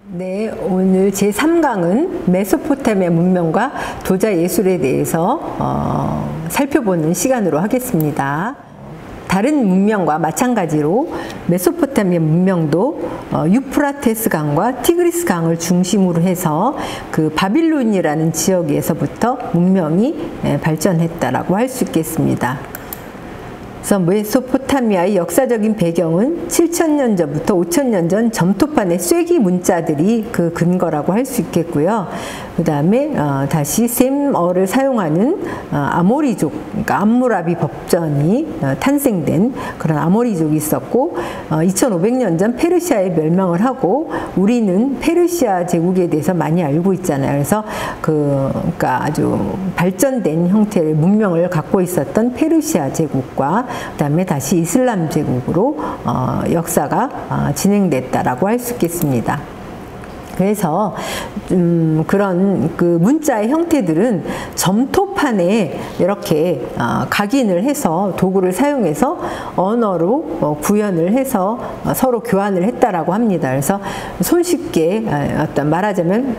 네, 오늘 제3강은 메소포타미아 문명과 도자 예술에 대해서 살펴보는 시간으로 하겠습니다. 다른 문명과 마찬가지로 메소포타미아 문명도 유프라테스 강과 티그리스 강을 중심으로 해서 그 바빌론이라는 지역에서부터 문명이 발전했다라고 할 수 있겠습니다. 그래서 메소포타미아의 역사적인 배경은 7,000년 전부터 5,000년 전 점토판의 쐐기 문자들이 그 근거라고 할 수 있겠고요. 그 다음에 다시 셈어를 사용하는 아모리족, 그러니까 암무라비 법전이 탄생된 그런 아모리족이 있었고, 2,500년 전 페르시아에 멸망을 하고, 우리는 페르시아 제국에 대해서 많이 알고 있잖아요. 그래서 그러니까 아주 발전된 형태의 문명을 갖고 있었던 페르시아 제국과 그 다음에 다시 이슬람 제국으로 역사가 진행됐다라고 할 수 있겠습니다. 그래서 그런 그 문자의 형태들은 점토판에 이렇게 각인을 해서 도구를 사용해서 언어로 구현을 해서 서로 교환을 했다라고 합니다. 그래서 손쉽게 말하자면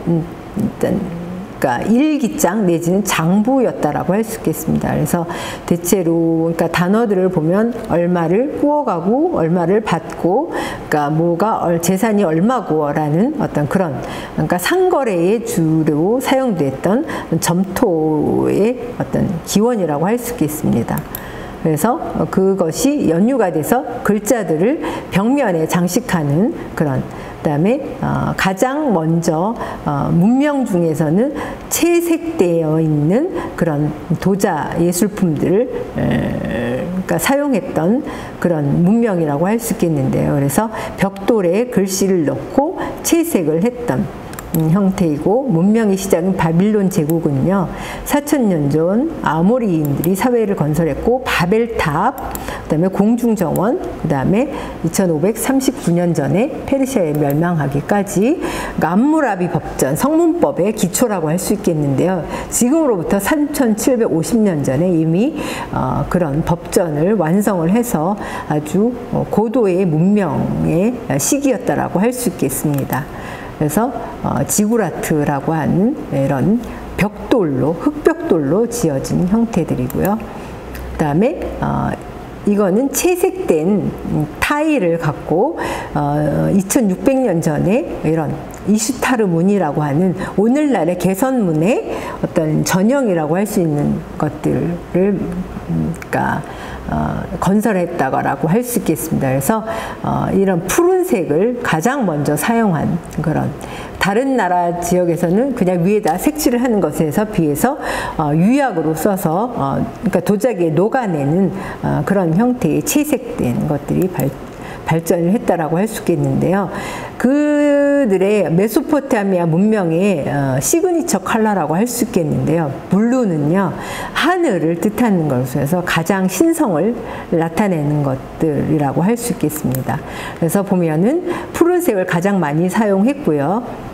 일단 그러니까 일기장 내지는 장부였다라고 할 수 있겠습니다. 그래서 대체로 그러니까 단어들을 보면 얼마를 구워가고 얼마를 받고, 그러니까 뭐가 재산이 얼마고라는 어떤 그런, 그러니까 상거래에 주로 사용됐던 점토의 어떤 기원이라고 할 수 있겠습니다. 그래서 그것이 연유가 돼서 글자들을 벽면에 장식하는 그런, 그다음에 가장 먼저 문명 중에서는 채색되어 있는 그런 도자 예술품들을 그러니까 사용했던 그런 문명이라고 할 수 있겠는데요. 그래서 벽돌에 글씨를 넣고 채색을 했던 형태이고, 문명의 시작인 바빌론 제국은요 4,000년 전 아모리인들이 사회를 건설했고, 바벨탑, 그 다음에 공중정원, 그 다음에 2539년 전에 페르시아에 멸망하기까지 암무라비 법전, 성문법의 기초라고 할 수 있겠는데요. 지금으로부터 3,750년 전에 이미 그런 법전을 완성을 해서 아주 고도의 문명의 시기였다라고 할 수 있겠습니다. 그래서 지구라트라고 하는 이런 벽돌로, 흑벽돌로 지어진 형태들이고요. 그 다음에 이거는 채색된 타일을 갖고 2600년 전에 이런 이슈타르 문이라고 하는 오늘날의 개선문의 어떤 전형이라고 할 수 있는 것들을 그러니까 건설했다고 할 수 있겠습니다. 그래서 이런 푸른색을 가장 먼저 사용한 그런, 다른 나라 지역에서는 그냥 위에다 색칠을 하는 것에 비해서 유약으로 써서 그러니까 도자기에 녹아내는 그런 형태의 채색된 것들이 발전을 했다라고 할 수 있겠는데요. 그들의 메소포타미아 문명의 시그니처 컬러라고 할 수 있겠는데요. 블루는요 하늘을 뜻하는 것에서 가장 신성을 나타내는 것들이라고 할 수 있겠습니다. 그래서 보면은 푸른색을 가장 많이 사용했고요.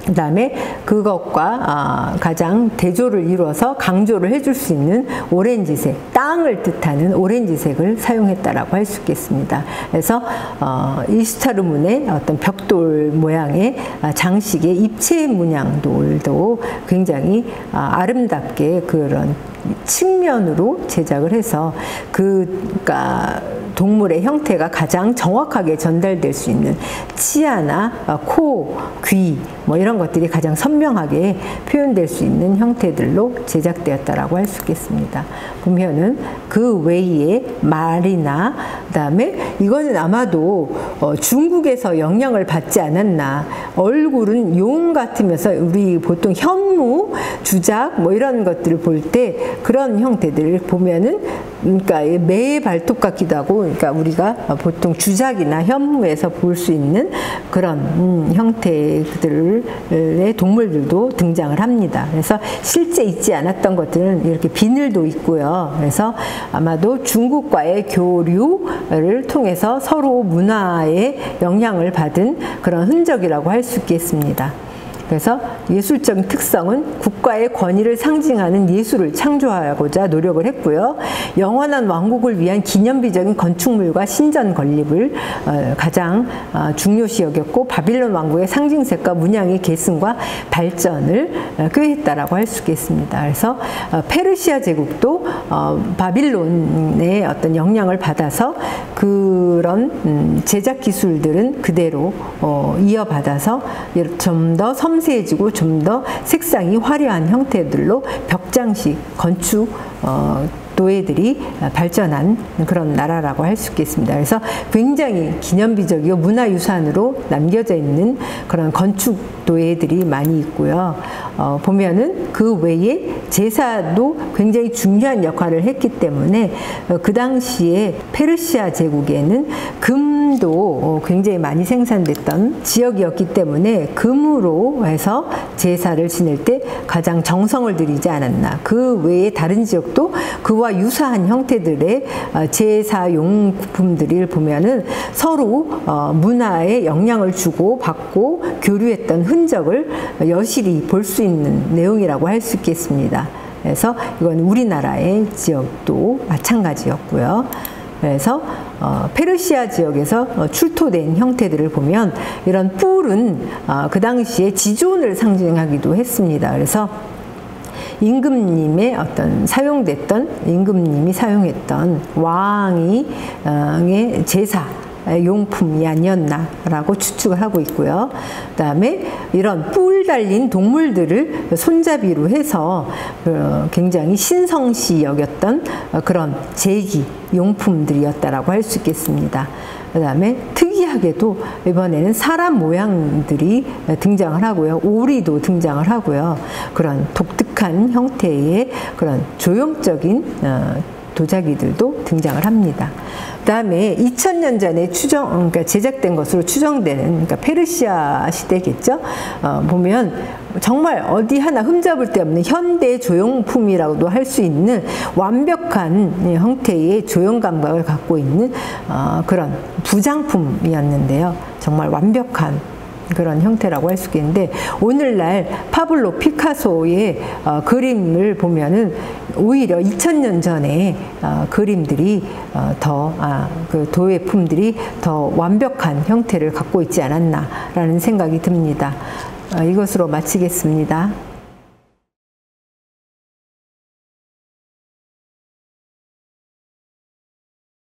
그 다음에 그것과 가장 대조를 이루어서 강조를 해줄 수 있는 오렌지색, 땅을 뜻하는 오렌지색을 사용했다라고 할 수 있겠습니다. 그래서 이슈타르 문의 어떤 벽돌 모양의 장식의 입체 문양돌도 굉장히 아름답게 그런 측면으로 제작을 해서 그러니까 동물의 형태가 가장 정확하게 전달될 수 있는 치아나 코, 귀 뭐 이런 것들이 가장 선명하게 표현될 수 있는 형태들로 제작되었다라고 할 수 있겠습니다. 보면은 그 외에 말이나 그다음에 이거는 아마도 중국에서 영향을 받지 않았나. 얼굴은 용 같으면서 우리 보통 현무, 주작 뭐 이런 것들을 볼 때 그런 형태들을 보면은 그러니까 매의 발톱 같기도 하고, 그러니까 우리가 보통 주작이나 현무에서 볼 수 있는 그런 형태들의 동물들도 등장을 합니다. 그래서 실제 있지 않았던 것들은 이렇게 비늘도 있고요. 그래서 아마도 중국과의 교류를 통해서 서로 문화에 영향을 받은 그런 흔적이라고 할 수 있겠습니다. 그래서 예술적인 특성은 국가의 권위를 상징하는 예술을 창조하고자 노력을 했고요. 영원한 왕국을 위한 기념비적인 건축물과 신전 건립을 가장 중요시 여겼고, 바빌론 왕국의 상징색과 문양의 계승과 발전을 꾀했다라고 할 수 있겠습니다. 그래서 페르시아 제국도 바빌론의 어떤 영향을 받아서 그런 제작 기술들은 그대로 이어받아서 좀 더 섬세해지고 좀 더 색상이 화려한 형태들로 벽장식 건축 도예들이 발전한 그런 나라라고 할 수 있겠습니다. 그래서 굉장히 기념비적이고 문화유산으로 남겨져 있는 그런 건축 도예들이 많이 있고요. 보면은 그 외에 제사도 굉장히 중요한 역할을 했기 때문에 그 당시에 페르시아 제국에는 금도 굉장히 많이 생산됐던 지역이었기 때문에 금으로 해서 제사를 지낼 때 가장 정성을 들이지 않았나. 그 외에 다른 지역도 그와 유사한 형태들의 제사 용품들을 보면은 서로 문화에 영향을 주고 받고 교류했던 흔적을 여실히 볼 수 있는 내용이라고 할 수 있겠습니다. 그래서 이건 우리나라의 지역도 마찬가지였고요. 그래서 페르시아 지역에서 출토된 형태들을 보면 이런 뿔은 그 당시에 지존을 상징하기도 했습니다. 그래서 임금님의 어떤 임금님이 사용했던 왕의 제사 용품이 아니었나라고 추측을 하고 있고요. 그다음에 이런 뿔 달린 동물들을 손잡이로 해서 굉장히 신성시 여겼던 그런 제기 용품들이었다라고 할 수 있겠습니다. 그다음에 특이하게도 이번에는 사람 모양들이 등장을 하고요. 오리도 등장을 하고요. 그런 독특한 형태의 그런 조형적인 도자기들도 등장을 합니다. 그다음에 2000년 전에 그러니까 제작된 것으로 추정되는, 그러니까 페르시아 시대겠죠. 보면 정말 어디 하나 흠잡을 데 없는 현대 조형품이라고도 할 수 있는 완벽한 형태의 조형 감각을 갖고 있는 그런 부장품이었는데요. 정말 완벽한 그런 형태라고 할 수 있겠는데, 오늘날 파블로 피카소의 그림을 보면은 오히려 2000년 전에 그림들이 그 도예품들이 더 완벽한 형태를 갖고 있지 않았나라는 생각이 듭니다. 이것으로 마치겠습니다.